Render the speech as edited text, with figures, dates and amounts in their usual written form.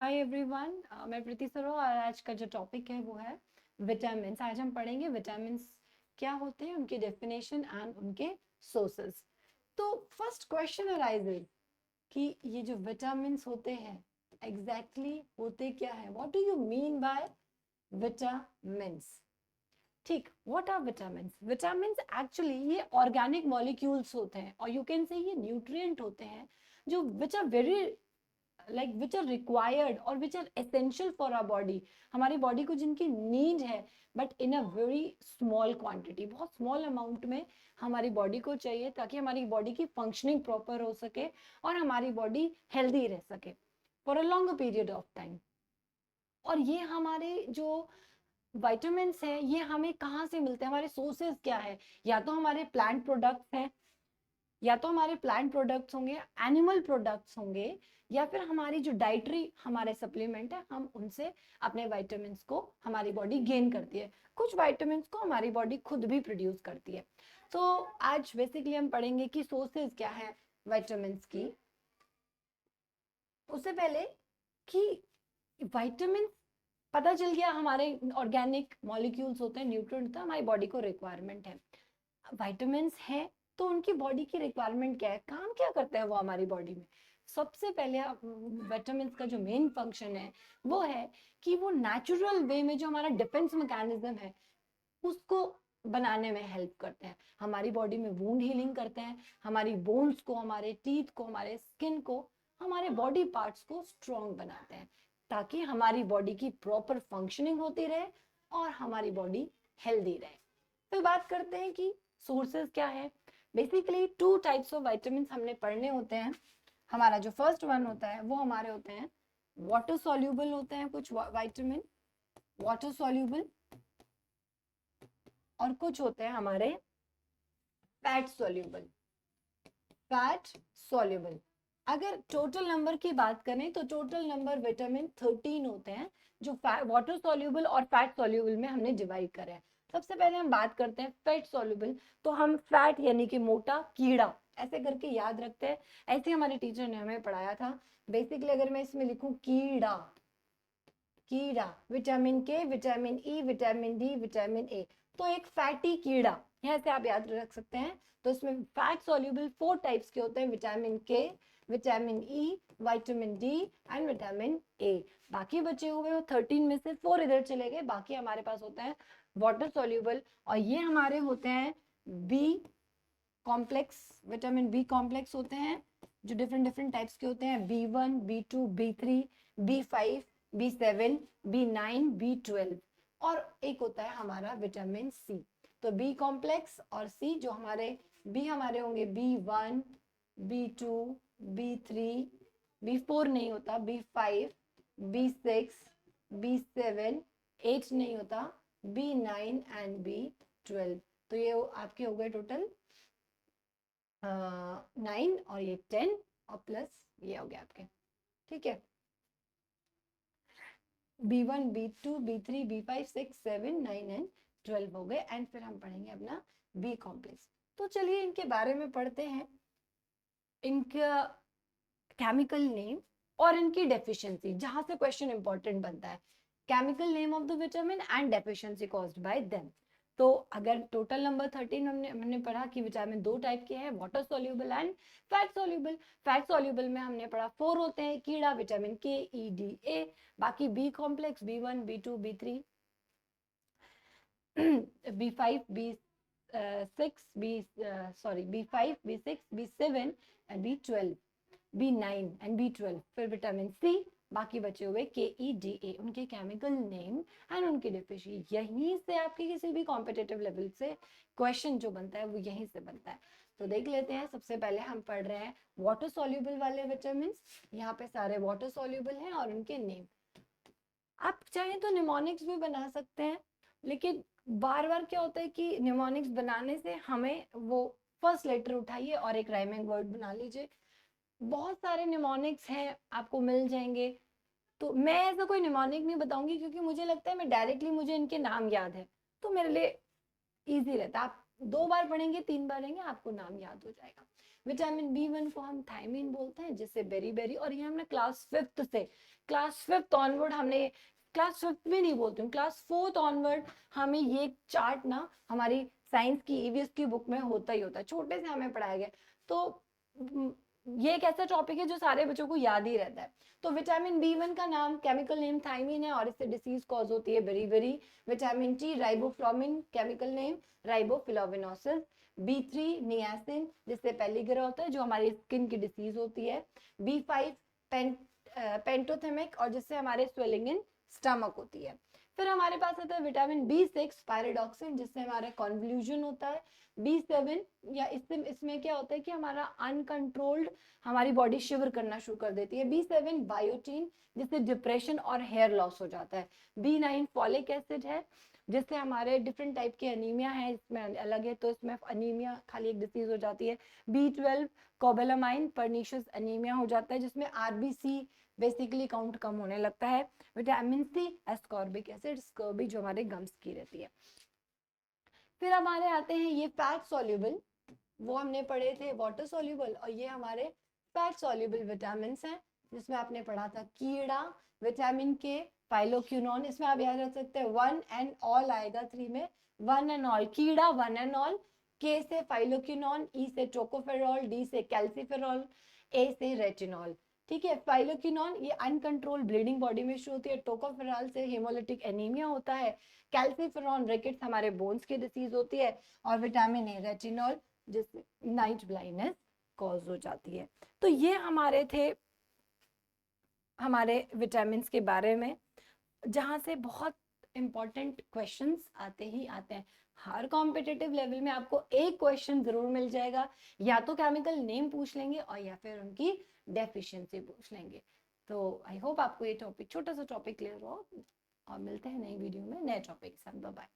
Hi everyone, मैं प्रीति सरो और आज का जो टॉपिक है वो है विटामिन्स। आज हम पढ़ेंगे विटामिन्स क्या होते हैं, उनकी डेफिनेशन एंड उनके सोर्सेस। तो फर्स्ट क्वेश्चन अराइजेज कि ये जो विटामिन्स होते हैं एग्जैक्टली होते क्या है, what do you mean by vitamins. ठीक, what are vitamins? Vitamins actually ये ऑर्गेनिक मॉलिक्यूल्स होते हैं और यू कैन से ये न्यूट्रिएंट होते हैं जो which are very like which are required और which are essential for our body. हमारी बॉडी को जिनकी नीड है but in a very small quantity, बहुत स्मॉल अमाउंट में हमारी बॉडी को चाहिए ताकि हमारी बॉडी की फंक्शनिंग प्रॉपर हो सके और हमारी बॉडी हेल्दी रह सके for a longer period of time. और ये हमारे जो विटामिन्स है ये हमें कहाँ से मिलते हैं, हमारे सोर्सेज क्या है? या तो हमारे प्लांट प्रोडक्ट्स हैं, या तो हमारे प्लांट प्रोडक्ट्स होंगे, एनिमल प्रोडक्ट्स होंगे, या फिर हमारी जो डाइटरी हमारे सप्लीमेंट है हम उनसे अपने विटामिन्स को हमारी बॉडी गेन करती है। कुछ विटामिन्स को हमारी बॉडी खुद भी प्रोड्यूस करती है। तो आज बेसिकली हम पढ़ेंगे कि सोर्सेज क्या है विटामिन्स की। उससे पहले कि विटामिन पता चल गया हमारे ऑर्गेनिक मॉलिक्यूल्स होते हैं, न्यूट्रिएंट होता है, हमारी बॉडी को रिक्वायरमेंट है। विटामिन्स है तो उनकी बॉडी की रिक्वायरमेंट क्या है, काम क्या करता है वो हमारी बॉडी में। सबसे पहले विटामिन्स का जो मेन फंक्शन है वो है कि वो नेचुरल वे में जो हमारा डिफेंस मैकेनिज्म है उसको बनाने में हेल्प करते हैं। हमारी बॉडी में वुंड हीलिंग करते हैं, हमारी बोन्स को, हमारे टीथ को, हमारे स्किन को, हमारे बॉडी पार्ट्स को स्ट्रॉन्ग बनाते हैं ताकि हमारी बॉडी की प्रॉपर फंक्शनिंग होती रहे और हमारी बॉडी हेल्दी रहे। फिर बात करते हैं कि सोर्सेज क्या है। Basically two types of vitamin हमने पढ़ने होते हैं। हमारा जो फर्स्ट वन होता है वो हमारे होते हैं वाटर सॉल्यूबल होते हैं कुछ विटामिन, वाटर सॉल्यूबल, और कुछ होते हैं हमारे फैट सॉल्यूबल। फैट सॉल्यूबल अगर टोटल नंबर की बात करें तो टोटल नंबर विटामिन 13 होते हैं जो वाटर सॉल्यूबल और फैट सॉल्यूबल में हमने डिवाइड करे हैं। सबसे पहले हम बात करते हैं फैट सॉल्यूबल। तो हम फैट यानी कि मोटा कीड़ा ऐसे करके याद रखते हैं, ऐसे हमारे टीचर ने हमें पढ़ाया था। बेसिकली अगर मैं इसमें लिखूं कीड़ा, कीड़ा, विटामिन के, vitamin E, vitamin D, vitamin A, तो एक फैटी कीड़ा यहाँ से आप याद रख सकते हैं। तो इसमें फैट सॉल्यूबल 4 टाइप्स के होते हैं, विटामिन के, vitamin E, vitamin D and vitamin A. बाकी बचे हुए वो 13 में से 4 इधर चले गए, बाकी हमारे पास होता है वाटर सॉल्यूबल और ये हमारे होते हैं B complex. Vitamin B complex होते हैं जो डिफरेंट डिफरेंट टाइप्स के होते हैं, B1, B2, B3, B5, B7, B9, B12, और एक होता है हमारा विटामिन सी। तो बी कॉम्प्लेक्स और सी जो हमारे बी हमारे होंगे B1, B2, B3, B4 नहीं होता, B5, B6, B7, 8 नहीं होता, B9 एंड B12। तो ये आपके हो गए टोटल 9 और ये 10 और प्लस ये हो गया आपके। ठीक है, B1, B2, B3, B5, 6, 7, 9 and 12 हो गए। एंड फिर हम पढ़ेंगे अपना बी कॉम्प्लेक्स। तो चलिए इनके बारे में पढ़ते हैं, इनका केमिकल नेम और इनकी डेफिशिएंसी, जहां से क्वेश्चन इंपॉर्टेंट बनता है। Chemical name of the vitamin and deficiency caused by them. तो अगर टोटल नंबर 13 हमने पढ़ा कि विटामिन 2 टाइप के हैं, water soluble and fat soluble. Fat soluble में हमने पढ़ा 4 होते हैं, कीड़ा, विटामिन के, ई, डी, ए। बाकी B complex B1, B2, B3, B5, B6, B5, B6, B7 and B12, B9 and B12। फिर विटामिन सी, बाकी बचे हुए के, ई, डी, ए, उनके केमिकल नेम एंड उनकी डेफिशिएंसी। यहीं से आपके किसी भी कॉम्पिटिटिव लेवल से क्वेश्चन जो बनता है वो यहीं से बनता है। तो देख लेते हैं, सबसे पहले हम पढ़ रहे हैं वाटर सॉल्यूबल वाले विटामिन। यहाँ पे सारे वाटर सॉल्यूबल हैं और उनके नेम। आप चाहें तो निमोनिक्स भी बना सकते हैं, लेकिन बार बार क्या होता है कि निमोनिक्स बनाने से हमें वो फर्स्ट लेटर उठाइए और एक राइमिंग वर्ड बना लीजिए। बहुत सारे निमोनिक्स हैं, आपको मिल जाएंगे। तो मैं ऐसा कोई निमोनिक नहीं बताऊंगी क्योंकि मुझे लगता है मैं डायरेक्टली मुझे इनके नाम याद है तो मेरे लिए इजी रहता है। आप 2 बार पढ़ेंगे, 3 बार पढ़ेंगे, आपको नाम याद हो जाएगा। विटामिन B1 को हम थायमिन बोलते हैं, जिससे बेरी, और ये हमने क्लास फिफ्थ ऑनवर्ड हमने, क्लास फिफ्थ भी नहीं बोलती हूँ, क्लास फोर्थ ऑनवर्ड हमें ये चार्ट ना हमारी साइंस की ईवीएस की बुक में होता ही होता है, छोटे से हमें पढ़ाया गया। तो ये एक ऐसा टॉपिक है जो सारे बच्चों को याद ही रहता है। तो विटामिन B1 का नाम, केमिकल नेम थायमिन है, और इससे डिसीज कॉज होती है बेरी। Vitamin T riboflavin, chemical name riboflavinosis. B3 niacin, जिससे पेलिग्रा होता है, जो हमारी स्किन की डिसीज होती है। B5 पेंटोथेमिक, और जिससे हमारे स्वेलिंग इन स्टमक होती है। फिर हमारे पास आता है विटामिन B6 पायरिडॉक्सिन, जिससे हमारा कॉन्वल्यूशन होता है। B7 या इसमें क्या होता है कि हमारा अनकंट्रोल्ड हमारी बॉडी शिवर करना शुरू कर देती है। B7 बायोटीन, जिससे डिप्रेशन और हेयर लॉस हो जाता है। B9 फॉलिक एसिड है, जिससे हमारे डिफरेंट टाइप के अनीमिया है, इसमें अलग है, तो इसमें अनीमिया खाली एक डिसीज हो जाती है। B12 कोबेलामाइन, परनीशियस अनीमिया हो जाता है, जिसमें RBC बेसिकली काउंट कम होने लगता है। Vitamin C ascorbic acid, scurvy जो हमारे गम्स की रहती है। फिर हमारे आते हैं ये फैट सॉल्युबल, वो हमने पढ़े थे वाटर सॉल्युबल, और ये हमारे फैट सॉल्युबल विटामिन हैं, जिसमें आपने पढ़ा था कीड़ा, विटामिन K, फाइलोक्विनोन, इसमें आप याद रख सकते हैं 1 एंड ऑल आएगा 3 में, 1 एंड ऑल कीड़ा, 1 एंड ऑल, K से फाइलोक्विनोन, E से टोकोफेरॉल, D से कैल्सिफेरॉल, A से रेटिनॉल। ठीक है, फाइलोक्विनोन ये अनकंट्रोल ब्लीडिंग बॉडी में शुरू होती है, टोकोफेरॉल से हेमोलिटिक एनीमिया होता है, कैल्सिफेरॉन रिकेट्स हमारे बोन्स की डिसीज होती है, और विटामिन A रेटिनॉल, जिससे नाइट ब्लाइंडनेस कॉज हो जाती है। तो ये हमारे थे हमारे विटामिन के बारे में, जहां से बहुत इंपॉर्टेंट क्वेश्चंस आते ही आते हैं। हर कॉम्पिटिटिव लेवल में आपको एक क्वेश्चन जरूर मिल जाएगा, या तो केमिकल नेम पूछ लेंगे और या फिर उनकी डेफिशिएंसी पूछ लेंगे। तो आई होप आपको ये टॉपिक, छोटा सा टॉपिक क्लियर हो, और मिलते हैं नई वीडियो में नए टॉपिक के साथ। Bye bye.